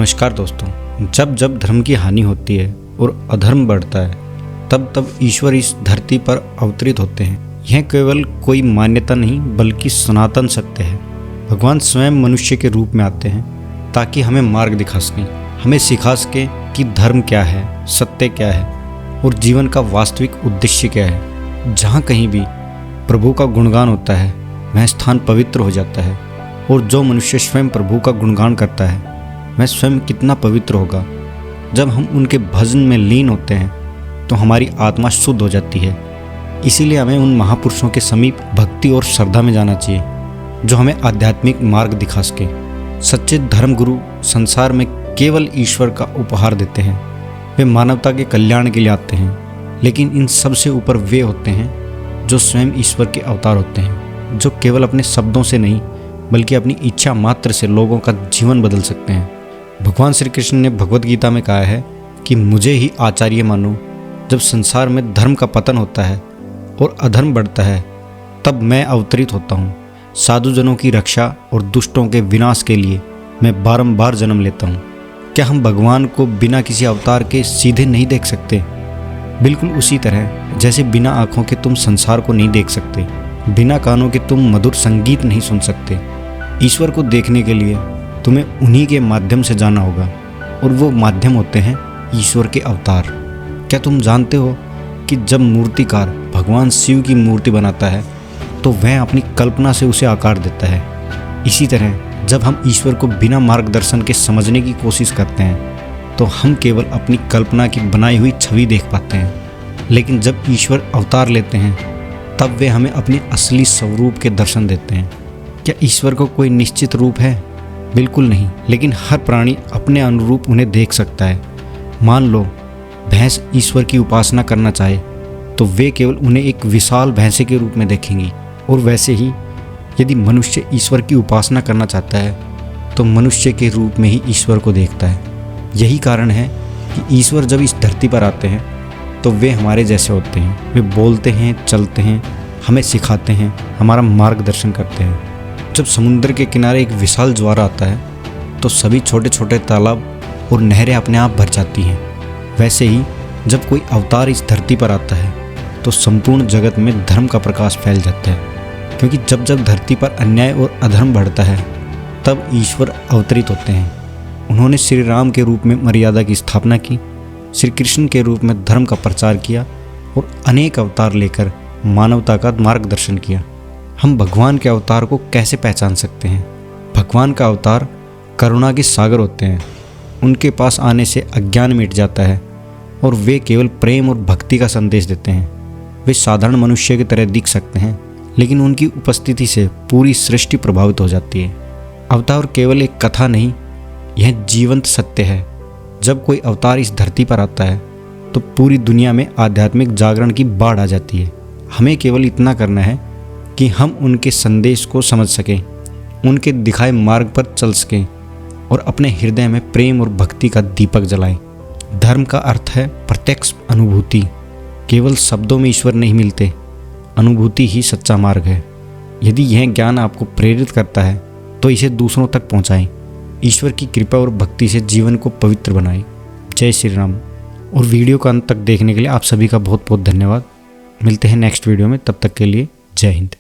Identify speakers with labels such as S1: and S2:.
S1: नमस्कार दोस्तों। जब जब धर्म की हानि होती है और अधर्म बढ़ता है तब तब ईश्वर इस धरती पर अवतरित होते हैं। यह केवल कोई मान्यता नहीं बल्कि सनातन सत्य है। भगवान स्वयं मनुष्य के रूप में आते हैं ताकि हमें मार्ग दिखा सकें, हमें सिखा सकें कि धर्म क्या है, सत्य क्या है और जीवन का वास्तविक उद्देश्य क्या है। जहाँ कहीं भी प्रभु का गुणगान होता है वह स्थान पवित्र हो जाता है, और जो मनुष्य स्वयं प्रभु का गुणगान करता है वह स्वयं कितना पवित्र होगा। जब हम उनके भजन में लीन होते हैं तो हमारी आत्मा शुद्ध हो जाती है। इसीलिए हमें उन महापुरुषों के समीप भक्ति और श्रद्धा में जाना चाहिए जो हमें आध्यात्मिक मार्ग दिखा सके। सच्चे धर्म गुरु संसार में केवल ईश्वर का उपहार देते हैं। वे मानवता के कल्याण के लिए आते हैं, लेकिन इन सब से ऊपर वे होते हैं जो स्वयं ईश्वर के अवतार होते हैं, जो केवल अपने शब्दों से नहीं बल्कि अपनी इच्छा मात्र से लोगों का जीवन बदल सकते हैं। भगवान श्री कृष्ण ने भगवद गीता में कहा है कि मुझे ही आचार्य मानो। जब संसार में धर्म का पतन होता है और अधर्म बढ़ता है तब मैं अवतरित होता हूँ। साधुजनों की रक्षा और दुष्टों के विनाश के लिए मैं बारंबार जन्म लेता हूँ। क्या हम भगवान को बिना किसी अवतार के सीधे नहीं देख सकते? बिल्कुल उसी तरह जैसे बिना आँखों के तुम संसार को नहीं देख सकते, बिना कानों के तुम मधुर संगीत नहीं सुन सकते। ईश्वर को देखने के लिए तुम्हें उन्हीं के माध्यम से जाना होगा, और वो माध्यम होते हैं ईश्वर के अवतार। क्या तुम जानते हो कि जब मूर्तिकार भगवान शिव की मूर्ति बनाता है तो वह अपनी कल्पना से उसे आकार देता है। इसी तरह जब हम ईश्वर को बिना मार्गदर्शन के समझने की कोशिश करते हैं तो हम केवल अपनी कल्पना की बनाई हुई छवि देख पाते हैं। लेकिन जब ईश्वर अवतार लेते हैं तब वे हमें अपने असली स्वरूप के दर्शन देते हैं। क्या ईश्वर को कोई निश्चित रूप है? बिल्कुल नहीं, लेकिन हर प्राणी अपने अनुरूप उन्हें देख सकता है। मान लो भैंस ईश्वर की उपासना करना चाहे तो वे केवल उन्हें एक विशाल भैंसे के रूप में देखेंगी, और वैसे ही यदि मनुष्य ईश्वर की उपासना करना चाहता है तो मनुष्य के रूप में ही ईश्वर को देखता है। यही कारण है कि ईश्वर जब इस धरती पर आते हैं तो वे हमारे जैसे होते हैं। वे बोलते हैं, चलते हैं, हमें सिखाते हैं, हमारा मार्गदर्शन करते हैं। जब समुद्र के किनारे एक विशाल ज्वार आता है तो सभी छोटे छोटे तालाब और नहरें अपने आप भर जाती हैं। वैसे ही जब कोई अवतार इस धरती पर आता है तो संपूर्ण जगत में धर्म का प्रकाश फैल जाता है, क्योंकि जब जब धरती पर अन्याय और अधर्म बढ़ता है तब ईश्वर अवतरित होते हैं। उन्होंने श्री राम के रूप में मर्यादा की स्थापना की, श्री कृष्ण के रूप में धर्म का प्रचार किया और अनेक अवतार लेकर मानवता का मार्गदर्शन किया। हम भगवान के अवतार को कैसे पहचान सकते हैं? भगवान का अवतार करुणा के सागर होते हैं। उनके पास आने से अज्ञान मिट जाता है और वे केवल प्रेम और भक्ति का संदेश देते हैं। वे साधारण मनुष्य की तरह दिख सकते हैं, लेकिन उनकी उपस्थिति से पूरी सृष्टि प्रभावित हो जाती है। अवतार केवल एक कथा नहीं, यह जीवंत सत्य है। जब कोई अवतार इस धरती पर आता है तो पूरी दुनिया में आध्यात्मिक जागरण की बाढ़ आ जाती है। हमें केवल इतना करना है कि हम उनके संदेश को समझ सकें, उनके दिखाए मार्ग पर चल सकें और अपने हृदय में प्रेम और भक्ति का दीपक जलाएं। धर्म का अर्थ है प्रत्यक्ष अनुभूति। केवल शब्दों में ईश्वर नहीं मिलते, अनुभूति ही सच्चा मार्ग है। यदि यह ज्ञान आपको प्रेरित करता है तो इसे दूसरों तक पहुंचाएं। ईश्वर की कृपा और भक्ति से जीवन को पवित्र बनाएं। जय श्री राम। और वीडियो का अंत तक देखने के लिए आप सभी का बहुत बहुत धन्यवाद। मिलते हैं नेक्स्ट वीडियो में, तब तक के लिए जय हिंद।